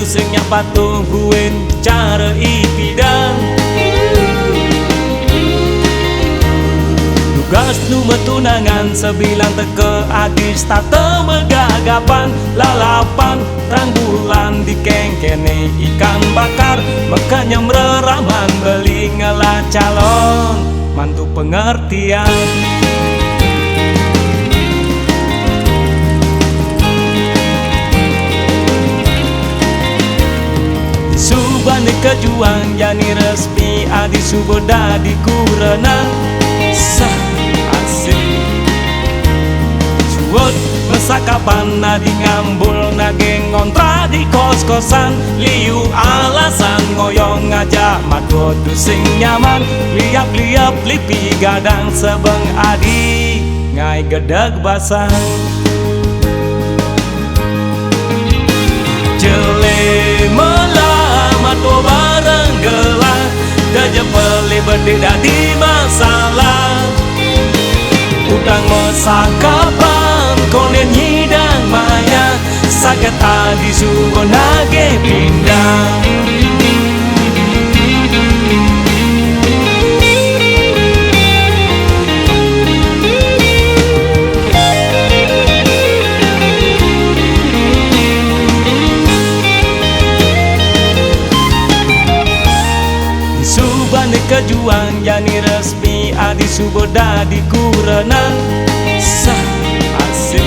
tu sing nyapa tungguin cara ipidan. Tugas nu metunangan sebilang teke adis tata megagapan lalapan terang bulan di kengkene ikan bakar makanya mereraman beli ngalah calon mantu pengertian. Subane kejuang jani resmi adi suboda di kurena sah asik suwot mesakapan nadi ngambul nageng ngontra di kos-kosan liu alasan ngoyong ngajak madodu sing nyaman liap-liap lipi gadang sebeng adi ngai gedeg basah jele melamat bareng gelah daja peli berdeda di masalah utang mesakapan konen nyidang maya sakit adi subonage pindah. Kejuang jani resmi adi suboda di kurena sah asik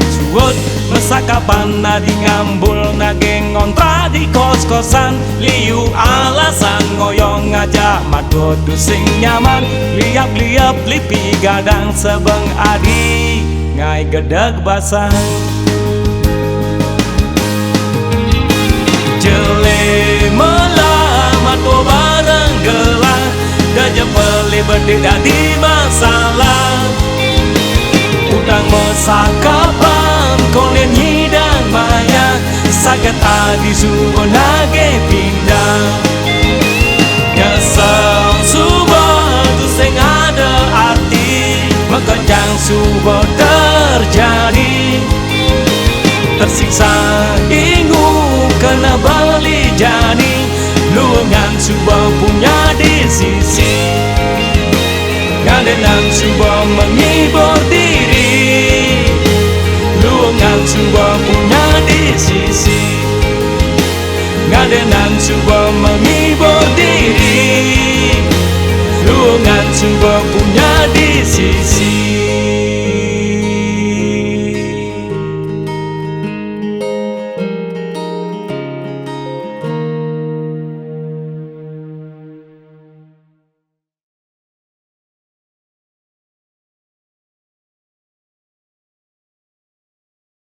suwot mesakapan nadi ngambul nageng ngontra di kos-kosan liu alasan ngoyong ngajak madodu sing nyaman liap-liap lipi gadang sebeng adi ngai gedeg basah jele bareng gelah daja peli berdeda di masalah utang mesakapan konen nyidang maya sakit adi subonage pindah nyesel subah tu sing ada arti mekejang subah terjadi tersiksa ingu kena bali jani luangan subah punya di sisi ngadenan subah menghibur diri luangan subah punya di sisi ngadenan subah menghibur